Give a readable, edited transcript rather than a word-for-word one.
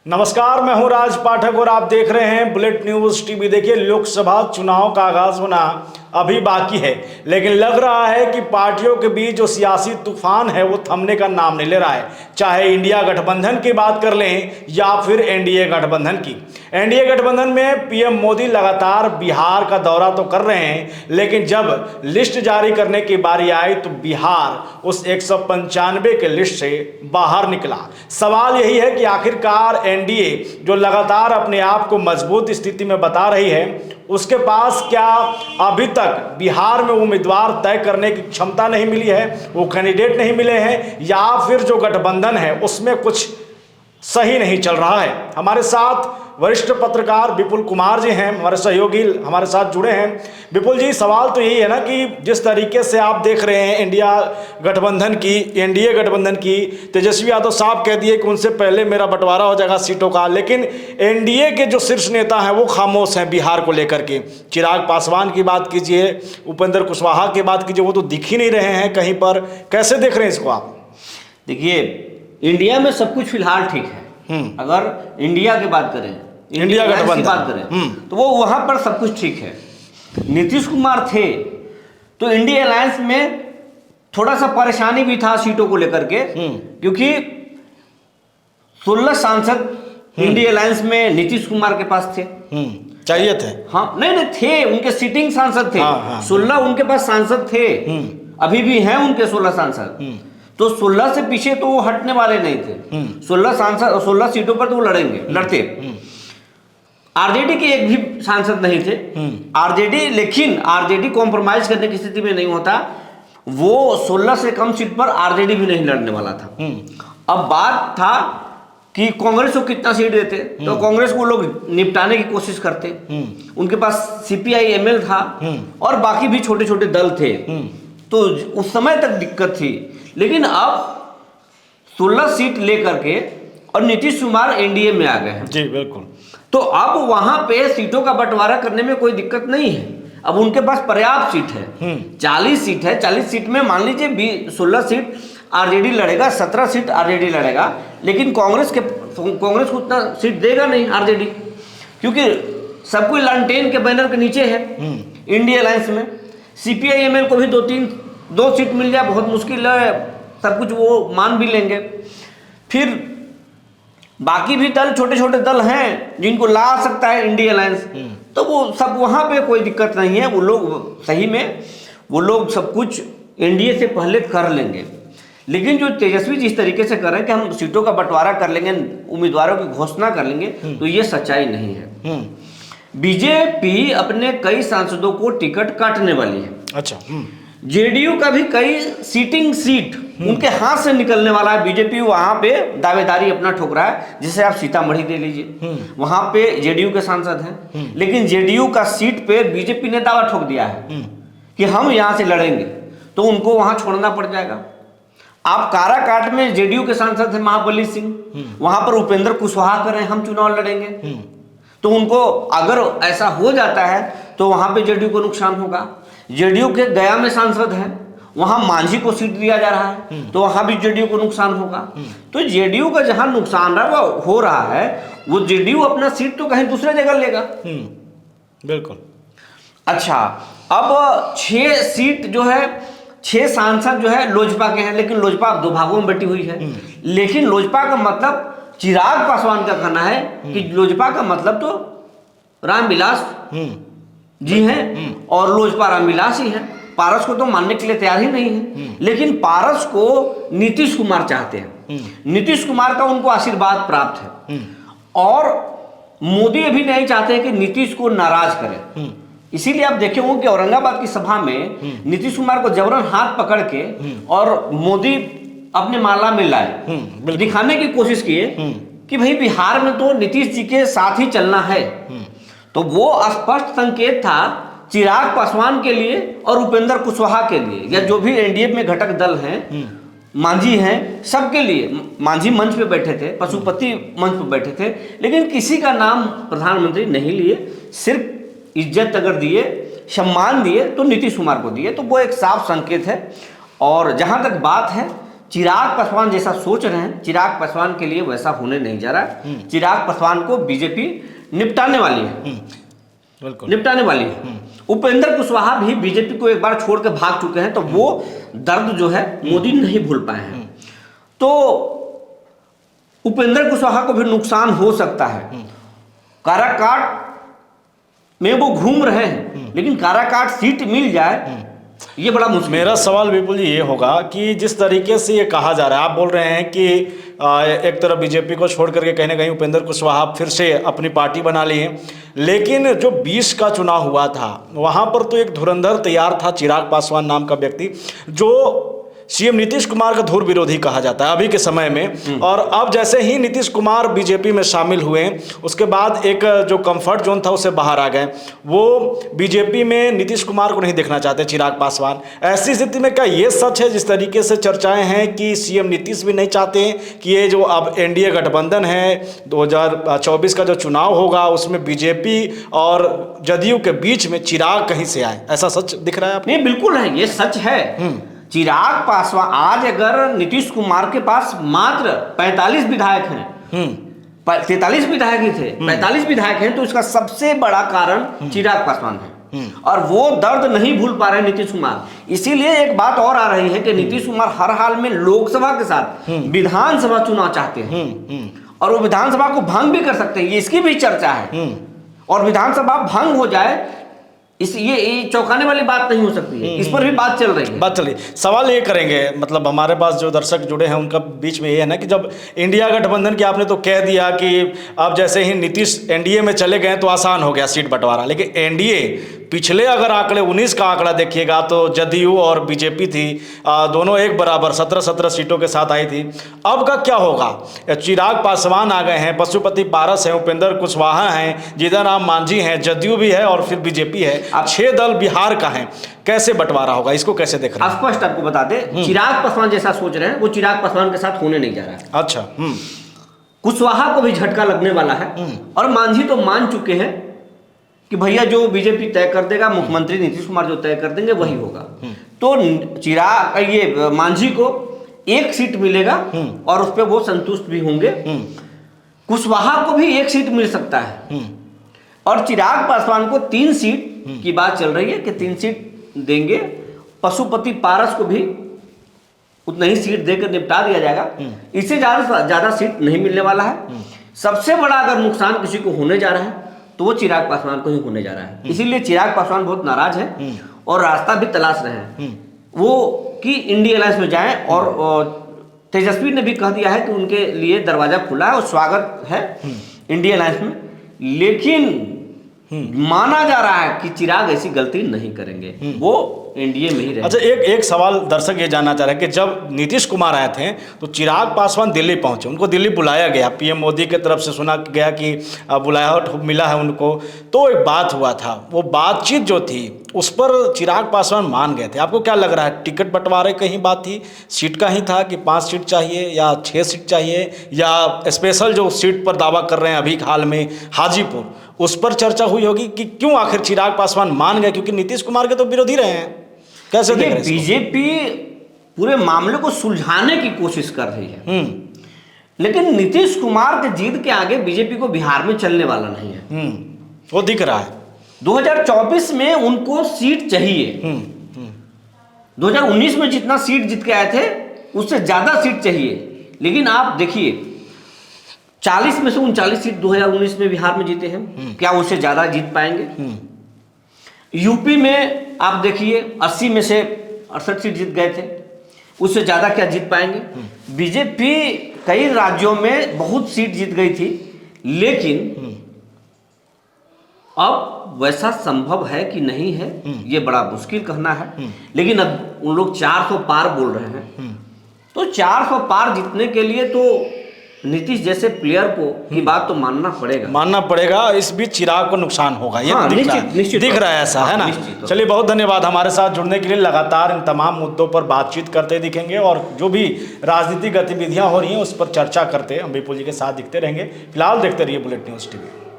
नमस्कार, मैं हूं राज पाठक और आप देख रहे हैं बुलेट न्यूज टीवी। देखिए, लोकसभा चुनाव का आगाज होना अभी बाकी है, लेकिन लग रहा है कि पार्टियों के बीच जो सियासी तूफान है वो थमने का नाम नहीं ले रहा है। चाहे इंडिया गठबंधन की बात कर लें या फिर एनडीए गठबंधन की। एनडीए गठबंधन में पीएम मोदी लगातार बिहार का दौरा तो कर रहे हैं, लेकिन जब लिस्ट जारी करने की बारी आई तो बिहार उस 195 के लिस्ट से बाहर निकला। सवाल यही है कि आखिरकार एनडीए जो लगातार अपने आप को मजबूत स्थिति में बता रही है, उसके पास क्या अभी तक बिहार में उम्मीदवार तय करने की क्षमता नहीं मिली है, वो कैंडिडेट नहीं मिले हैं, या फिर जो गठबंधन है उसमें कुछ सही नहीं चल रहा है। हमारे साथ वरिष्ठ पत्रकार विपुल कुमार जी हैं, हमारे सहयोगी हमारे साथ जुड़े हैं। विपुल जी, सवाल तो यही है ना कि जिस तरीके से आप देख रहे हैं एनडीए गठबंधन की, तेजस्वी यादव साहब कह दिए कि उनसे पहले मेरा बंटवारा हो जाएगा सीटों का, लेकिन एनडीए के जो शीर्ष नेता हैं वो खामोश हैं बिहार को लेकर के। चिराग पासवान की बात कीजिए, उपेंद्र कुशवाहा की बात कीजिए, वो तो दिख ही नहीं रहे हैं कहीं पर। कैसे देख रहे हैं इसको आप? देखिए, इंडिया में सब कुछ फिलहाल ठीक है। अगर इंडिया की बात करें, इंडिया गठबंधन की बात करें तो वो वहां पर सब कुछ ठीक है। नीतीश कुमार थे तो इंडिया अलायंस में थोड़ा सा परेशानी भी था सीटों को लेकर के, क्योंकि 16 सांसद इंडिया अलायंस में नीतीश कुमार के पास थे। चाहिए थे। हाँ, नहीं थे, उनके सिटिंग सांसद थे। हाँ। 16 उनके पास सांसद थे, अभी भी हैं उनके 16 सांसद। तो 16 से पीछे तो वो हटने वाले नहीं थे। 16 सांसद, 16 सीटों पर तो वो लड़ते। आरजेडी के एक भी सांसद नहीं थे। लेकिन आरजेडी कॉम्प्रोमाइज करने की स्थिति में नहीं होता। वो 16 से कम सीट पर आरजेडी भी नहीं लड़ने वाला था। अब बात था कि कांग्रेस को कितना सीट देते, तो कांग्रेस को लोग निपटाने की कोशिश करते। उनके पास सीपीआई एमएल था और बाकी भी छोटे छोटे दल थे, तो उस समय तक दिक्कत थी। लेकिन अब 16 सीट लेकर के और नीतीश कुमार एनडीए में आ गए हैं। जी बिल्कुल। तो अब वहां पे सीटों का बंटवारा करने में कोई दिक्कत नहीं है। अब उनके पास पर्याप्त सीट है। 40 सीट है। 40 सीट में मान लीजिए 16 सीट आरजेडी लड़ेगा, 17 सीट आरजेडी लड़ेगा, लेकिन कांग्रेस को उतना सीट देगा नहीं आरजेडी, क्योंकि सब कोई लालटेन के बैनर के नीचे है इंडिया अलायंस में। सीपीआई एमएल को भी 2 सीट मिल जाए बहुत मुश्किल है, सब कुछ वो मान भी लेंगे। फिर बाकी भी दल, छोटे छोटे दल हैं जिनको ला सकता है इंडिया अलायंस, तो वो सब, वहां पे कोई दिक्कत नहीं है। वो लोग सही में वो लोग सब कुछ एनडीए से पहले कर लेंगे। लेकिन जो तेजस्वी जिस तरीके से कर रहे हैं कि हम सीटों का बंटवारा कर लेंगे, उम्मीदवारों की घोषणा कर लेंगे, तो ये सच्चाई नहीं है। बीजेपी अपने कई सांसदों को टिकट काटने वाली है। अच्छा। जेडीयू का भी कई सीटिंग सीट उनके हाथ से निकलने वाला है। बीजेपी वहां पे दावेदारी अपना ठोक रहा है। जैसे आप सीतामढ़ी ले लीजिए, वहां पे जेडीयू के सांसद हैं, लेकिन जेडीयू का सीट पे बीजेपी ने दावा ठोक दिया है कि हम यहां से लड़ेंगे, तो उनको वहां छोड़ना पड़ जाएगा। आप काराकाट में जेडीयू के सांसद हैं महाबली सिंह, वहां पर उपेंद्र कुशवाहा कर रहे हैं हम चुनाव लड़ेंगे, तो उनको अगर ऐसा हो जाता है तो वहां पे जेडीयू को नुकसान होगा। जेडीयू के गया में सांसद हैं, वहां मांझी को सीट दिया जा रहा है, तो वहां भी जेडीयू को नुकसान होगा। तो जेडीयू का जहां नुकसान हो रहा है, वो जेडीयू अपना सीट तो कहीं दूसरे जगह लेगा। बिल्कुल। अच्छा, अब 6 सीट जो है, 6 सांसद जो है लोजपा के हैं, लेकिन लोजपा 2 भागों में बटी हुई है। लेकिन लोजपा का मतलब, चिराग पासवान का कहना है कि लोजपा का मतलब तो रामविलास जी हैं, और लोजपा रामविलास ही है। पारस को तो मानने के लिए तैयार ही नहीं है। लेकिन पारस को नीतीश कुमार चाहते हैं। नीतीश कुमार का उनको आशीर्वाद प्राप्त है, और मोदी अभी नहीं चाहते कि नीतीश को नाराज करें। इसीलिए आप देखे होंगे कि औरंगाबाद की सभा में नीतीश कुमार को जबरन हाथ पकड़ के और मोदी अपने माला में लाए, दिखाने की कोशिश किए कि भाई बिहार में तो नीतीश जी के साथ ही चलना है। तो वो स्पष्ट संकेत था चिराग पासवान के लिए और उपेंद्र कुशवाहा के लिए, या जो भी एनडीए में घटक दल हैं, मांझी हैं, सबके लिए। मांझी मंच पे बैठे थे, पशुपति मंच पे बैठे थे, लेकिन किसी का नाम प्रधानमंत्री नहीं लिए। सिर्फ इज्जत अगर दिए, सम्मान दिए, तो नीतीश कुमार को दिए। तो वो एक साफ संकेत है। और जहां तक बात है चिराग पासवान जैसा सोच रहे हैं, चिराग पासवान के लिए वैसा होने नहीं जा रहा है। चिराग पासवान को बीजेपी निपटाने वाली है, बिल्कुल निपटाने वाली है। उपेंद्र कुशवाहा भी बीजेपी को एक बार छोड़ के भाग चुके हैं, तो वो दर्द जो है मोदी नहीं भूल पाए हैं। तो उपेंद्र कुशवाहा को भी नुकसान हो सकता है। काराकाट में वो घूम रहे हैं, लेकिन काराकाट सीट मिल जाए ये बड़ा मुश्किल। मेरा सवाल विपुल जी ये होगा कि जिस तरीके से ये कहा जा रहा है, आप बोल रहे हैं कि एक तरफ बीजेपी को छोड़ करके कहीं ना कहीं उपेंद्र कुशवाहा फिर से अपनी पार्टी बना ली है, लेकिन जो 20 का चुनाव हुआ था वहाँ पर तो एक धुरंधर तैयार था, चिराग पासवान नाम का व्यक्ति, जो सीएम नीतीश कुमार का धुर विरोधी कहा जाता है अभी के समय में। और अब जैसे ही नीतीश कुमार बीजेपी में शामिल हुए, उसके बाद एक जो कंफर्ट जोन था उससे बाहर आ गए। वो बीजेपी में नीतीश कुमार को नहीं देखना चाहते चिराग पासवान। ऐसी स्थिति में क्या ये सच है जिस तरीके से चर्चाएं हैं कि सीएम नीतीश भी नहीं चाहते कि ये जो अब एनडीए गठबंधन है 2024 का जो चुनाव होगा उसमें बीजेपी और जदयू के बीच में चिराग कहीं से आए, ऐसा सच दिख रहा है आपको? नहीं, बिल्कुल है, ये सच है। चिराग पासवान, आज अगर नीतीश कुमार के पास मात्र 45 विधायक हैं, 43 विधायक ही थे, 45 विधायक हैं, तो इसका सबसे बड़ा कारण चिराग पासवान है। और वो दर्द नहीं भूल पा रहे नीतीश कुमार। इसीलिए एक बात और आ रही है कि नीतीश कुमार हर हाल में लोकसभा के साथ विधानसभा चुनाव चाहते हैं, और वो विधानसभा को भंग भी कर सकते हैं, इसकी भी चर्चा है। और विधानसभा भंग हो जाए, ये चौंकाने वाली बात नहीं हो सकती है, इस पर भी बात चल रही है। बात चलिए, सवाल ये करेंगे, मतलब हमारे पास जो दर्शक जुड़े हैं उनका बीच में ये है ना कि जब इंडिया गठबंधन की आपने तो कह दिया कि अब जैसे ही नीतीश एनडीए में चले गए तो आसान हो गया सीट बंटवारा, लेकिन एनडीए पिछले अगर आंकड़े 19 का आंकड़ा देखिएगा तो जदयू और बीजेपी थी, दोनों एक बराबर 17-17 सीटों के साथ आई थी। अब का क्या होगा? चिराग पासवान आ गए हैं, पशुपति पारस हैं, उपेंद्र कुशवाहा हैं, जीतन राम मांझी हैं, जदयू भी है और फिर बीजेपी है। अब 6 दल बिहार का है, कैसे बंटवारा होगा, इसको कैसे देख रहे हैं? स्पष्ट आपको बता दें, चिराग पासवान जैसा सोच रहे हैं वो चिराग पासवान के साथ होने नहीं जा रहा है। अच्छा। कुशवाहा को भी झटका लगने वाला है, और मांझी तो मान चुके हैं कि भैया जो बीजेपी तय कर देगा, मुख्यमंत्री नीतीश कुमार जो तय कर देंगे वही होगा। तो चिराग ये मांझी को 1 सीट मिलेगा और उस पर वो संतुष्ट भी होंगे। कुशवाहा को भी 1 सीट मिल सकता है, और चिराग पासवान को 3 सीट की बात चल रही है कि 3 सीट देंगे। पशुपति पारस को भी उतना ही सीट देकर निपटा दिया जाएगा, इससे ज्यादा सीट नहीं मिलने वाला है। सबसे बड़ा अगर नुकसान किसी को होने जा रहा है तो वो चिराग पासवान को ही होने जा रहा है। इसीलिए चिराग पासवान बहुत नाराज है और रास्ता भी तलाश रहे हैं वो कि इंडिया अलायंस में जाएं। और तेजस्वी ने भी कह दिया है कि उनके लिए दरवाजा खुला है और स्वागत है इंडिया अलायंस में, लेकिन माना जा रहा है कि चिराग ऐसी गलती नहीं करेंगे, वो एनडीए में ही रहेंगे। अच्छा, एक सवाल दर्शक ये जानना चाह रहे हैं कि जब नीतीश कुमार आए थे तो चिराग पासवान दिल्ली पहुंचे, उनको दिल्ली बुलाया गया, पीएम मोदी की तरफ से सुना गया कि बुलाया मिला है उनको, तो एक बात हुआ था, वो बातचीत जो थी उस पर चिराग पासवान मान गए थे। आपको क्या लग रहा है, टिकट बंटवारे की ही बात थी, सीट का ही था कि 5 सीट चाहिए या 6 सीट चाहिए, या स्पेशल जो सीट पर दावा कर रहे हैं अभी हाल में हाजीपुर, उस पर चर्चा हुई होगी कि क्यों आखिर चिराग पासवान मान गए? क्योंकि नीतीश कुमार के तो विरोधी रहे हैं। कैसे देख रहे हैं? बीजेपी पूरे मामले को सुलझाने की कोशिश कर रही है, लेकिन नीतीश कुमार के जिद के आगे बीजेपी को बिहार में चलने वाला नहीं है। वो दिख रहा है। 2024 में उनको सीट चाहिए। 2019 में जितना सीट जीत के आए थे उससे ज्यादा सीट चाहिए, लेकिन आप देखिए 40 में से 39 सीट 2019 में बिहार में जीते हैं, क्या उससे ज्यादा जीत पाएंगे? यूपी में आप देखिए 80 में से 68 सीट जीत गए थे, उससे ज्यादा क्या जीत पाएंगे? बीजेपी कई राज्यों में बहुत सीट जीत गई थी, लेकिन अब वैसा संभव है कि नहीं है ये बड़ा मुश्किल कहना है। लेकिन अब उन लोग 400 पार बोल रहे हैं, तो 400 पार जीतने के लिए तो नीतीश जैसे प्लेयर को की बात तो मानना पड़ेगा। इस बीच चिराग को नुकसान होगा, ये दिख रहा है, ऐसा है ना। चलिए, बहुत धन्यवाद हमारे साथ जुड़ने के लिए। लगातार इन तमाम मुद्दों पर बातचीत करते दिखेंगे और जो भी राजनीतिक गतिविधियां हो रही हैं उस पर चर्चा करते हम विपुल जी के साथ दिखते रहेंगे। फिलहाल देखते रहिए बुलेट न्यूज़ टीवी।